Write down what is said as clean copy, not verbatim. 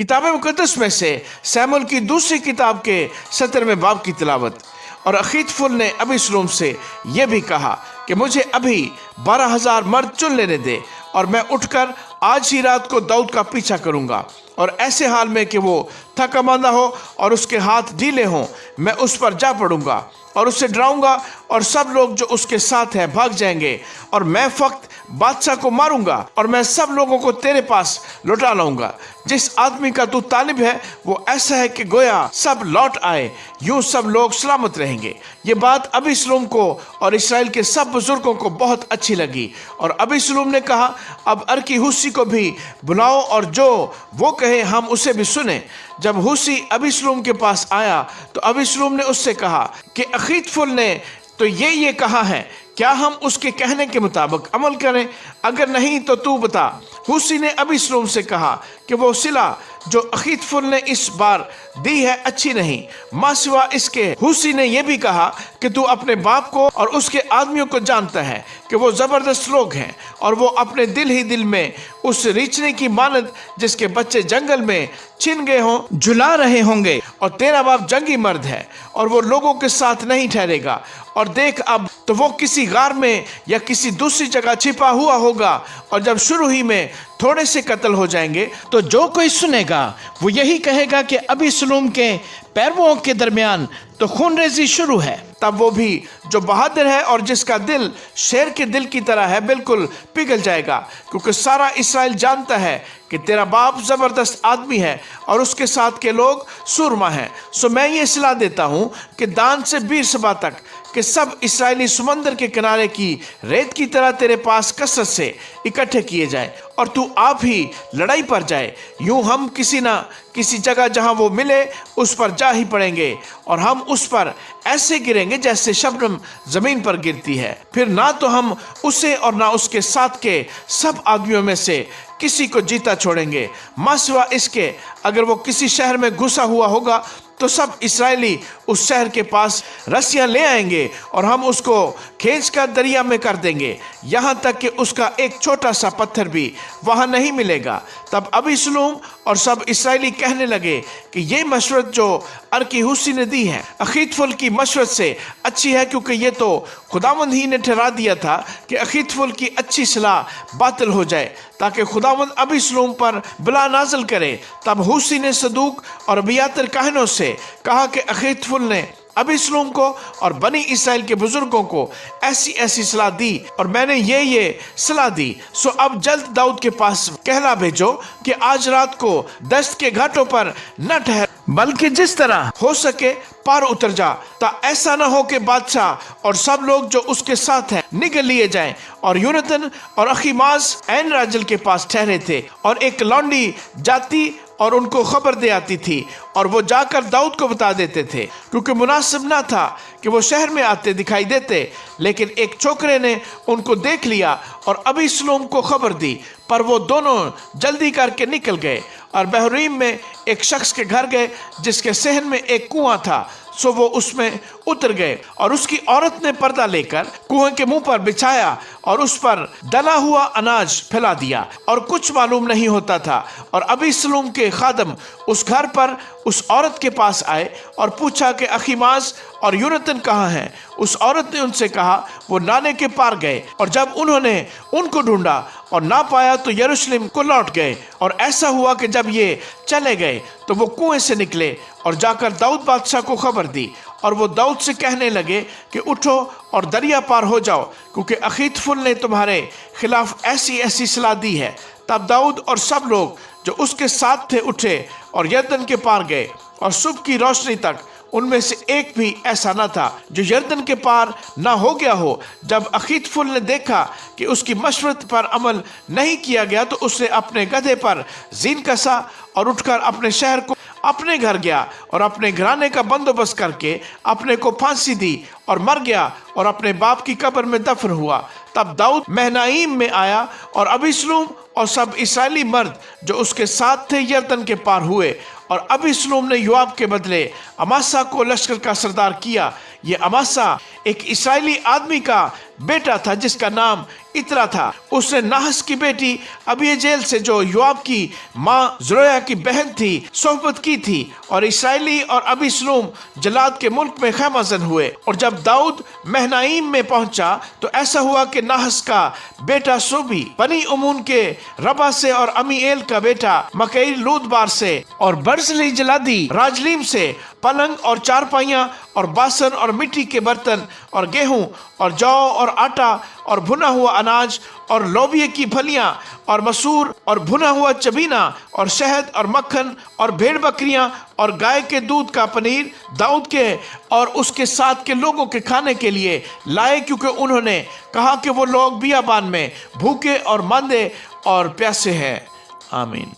किताब मुकद्दस में से सैमुएल की दूसरी किताब के 17वें बाब की तिलावत। और अखीतोफेल ने अबीसलोम से यह भी कहा कि मुझे अभी 12,000 मर्द चुन लेने दे और मैं उठकर आज ही रात को दाऊद का पीछा करूंगा, और ऐसे हाल में कि वो थका मांदा हो और उसके हाथ ढीले हों, मैं उस पर जा पड़ूंगा और उसे डराऊंगा, और सब लोग जो उसके साथ हैं भाग जाएंगे, और मैं फक्त बादशाह को मारूंगा और मैं सब लोगों को तेरे पास लौटा लाऊंगा। जिस आदमी का तू तालिब है वो ऐसा है कि गोया सब लौट आए, यूं सब लोग सलामत रहेंगे। ये बात अबीसलोम को और इसराइल के सब बुजुर्गों को बहुत अच्छी लगी, और अबीसलोम ने कहा, अब अर्की हुसी को भी बुलाओ और जो वो कहे हम उसे भी सुने। जब हुसी अबीसलोम के पास आया तो अबीसलोम ने उससे कहा कि अखीतोफेल ने तो ये कहा है, क्या हम उसके कहने के मुताबिक अमल करें? अगर नहीं तो तू बता। हुसी ने अबीसलोम से कहा कि वो सिला जो अखीतोफेल ने इस बार दी है अच्छी नहीं, माँ सिवा इसके। हुसी ने यह भी कहा कि तू अपने बाप को और उसके आदमियों को जानता है कि वो जबरदस्त लोग हैं, और वो अपने दिल ही दिल में उस रीछनी की मानद जिसके बच्चे जंगल में छिन गए हों झुला रहे होंगे, और तेरा बाप जंगी मर्द है और वो लोगों के साथ नहीं ठहरेगा। और देख, अब तो वो किसी गार में या किसी दूसरी जगह छिपा हुआ होगा, और जब शुरू ही में थोड़े से कत्ल हो जाएंगे तो जो कोई सुनेगा वो यही कहेगा कि अबीसलोम के पैरवों के दरमियान तो खूनरेजी शुरू है। तब वो भी जो बहादुर है और जिसका दिल शेर के दिल की तरह है बिल्कुल पिघल जाएगा, क्योंकि सारा इसराइल जानता है कि तेरा बाप जबरदस्त आदमी है और उसके साथ के लोग सूरमा हैं। सो मैं ये सलाह देता हूँ कि दान से बीरसबा तक कि सब इसराइली समंदर के किनारे की रेत की तरह तेरे पास कसरत से इकट्ठे किए जाए, और तू आप ही लड़ाई पर जाए। यूं हम किसी ना किसी जगह जहां वो मिले उस पर जा ही पड़ेंगे, और हम उस पर ऐसे गिरेंगे जैसे शबनम जमीन पर गिरती है। फिर ना तो हम उसे और ना उसके साथ के सब आदमियों में से किसी को जीता छोड़ेंगे, माँ सिवा इसके अगर वो किसी शहर में घुसा हुआ होगा तो सब इसराइली उस शहर के पास रस्सियां ले आएंगे और हम उसको खींचकर दरिया में कर देंगे, यहाँ तक कि उसका एक छोटा सा पत्थर भी वहाँ नहीं मिलेगा। तब अबीसलोम और सब इसराइली कहने लगे कि ये मशवरत जो अर्की हुसी ने दी है अखीतोफेल की मशवरत से अच्छी है, क्योंकि ये तो खुदावंद ही ने ठहरा दिया था कि अखीतोफेल की अच्छी सलाह बातिल हो जाए, ताकि खुदावंद अबीसलोम पर बला नाज़िल करे। तब हुसी ने सदूक और अबियातर काहनों से कहा कि अखीतोफेल ने अबीसलोम को और बनी इसराइल के बुजुर्गों को ऐसी ऐसी सलाह दी, और मैंने ये सलाह दी। सो अब जल्द दाऊद के पास कहला भेजो कि आज रात को दश्त के घाटों पर न ठहर, बल्कि जिस तरह हो सके पार उतर जा, ता ऐसा न हो कि बादशाह और सब लोग जो उसके साथ हैं निगल लिए जाएं। और यूनतन और अखीमास ऐन राजल के पास ठहरे थे, और एक लौंडी जाती और उनको खबर दे आती थी, और वो जाकर दाऊद को बता देते थे, क्योंकि मुनासिब ना था कि वो शहर में आते दिखाई देते। लेकिन एक छोकरे ने उनको देख लिया और अबीसलोम को खबर दी, पर वो दोनों जल्दी करके निकल गए और बहरीम में एक शख्स के घर गए जिसके सहन में एक कुआं था। सो वो उसमें उतर गए, और उसकी औरत ने पर्दा लेकर कुएं के मुंह पर बिछाया और उस पर डला हुआ अनाज फैला दिया, और कुछ मालूम नहीं होता था। और अबीसलोम के खादम उस घर पर उस औरत के पास आए और पूछा कि अखीमास और यूनतन कहाँ हैं? उस औरत ने उनसे कहा वो नाले के पार गए, और जब उन्होंने उनको ढूंढा और ना पाया तो यरूशलेम को लौट गए। और ऐसा हुआ कि जब ये चले गए तो वो कुएं से निकले और जाकर दाऊद बादशाह को खबर दी, और वो दाऊद से कहने लगे कि उठो और दरिया पार हो जाओ, क्योंकि अखीतोफेल ने तुम्हारे खिलाफ ऐसी ऐसी सलाह दी है। तब दाऊद और सब लोग जो उसके साथ थे उठे और यरदन के पार गए, और सुबह की रोशनी तक उनमें से एक भी ऐसा न था जो यरदन के पार ना हो गया हो। जब अखीतोफेल ने देखा कि उसकी मशवरत पर अमल नहीं किया गया तो उसने अपने गधे पर जीन कसा और उठकर अपने शहर को अपने घर गया, और अपने घराने का बंदोबस्त करके अपने को फांसी दी और मर गया, और अपने बाप की कब्र में दफन हुआ। तब दाऊद महनाईम में आया, और अबीसलोम اور سب اسرائیلی مرد جو اس کے ساتھ تھے یردن کے پار ہوئے، اور ابیسلوم نے یوآب کے بدلے اماسا کو لشکر کا سردار کیا۔ یہ اماسا ایک اسرائیلی آدمی کا بیٹا تھا جس کا نام اترا تھا۔ اس نے ناحس کی بیٹی ابیجیل سے جو یوآب کی ماں زرویا کی بہن تھی صحبت کی تھی، اور اسرائیلی اور ابیسلوم جلاد کے ملک میں خیمہ زن ہوئے۔ اور جب داؤد مہنائیم میں پہنچا تو ایسا ہوا کہ ناحس کا بیٹا سوبی بنی امون کے ربا سے، اور امیئیل کا بیٹا مکئی لودبار سے، اور برزلی جلادی راجلیم سے پلنگ اور چارپائیاں اور باسن اور مٹی کے برتن اور گیہوں اور جو اور آٹا اور بھنا ہوا اناج اور لوبیے کی پھلیاں اور مسور اور بھنا ہوا چبینا اور شہد اور مکھن اور بھیڑ بکریاں اور گائے کے دودھ کا پنیر داؤد کے اور اس کے ساتھ کے لوگوں کے کھانے کے لیے لائے، کیونکہ انہوں نے کہا کہ وہ لوگ بیابان میں بھوکے اور ماندے اور پیاسے ہیں۔ آمین۔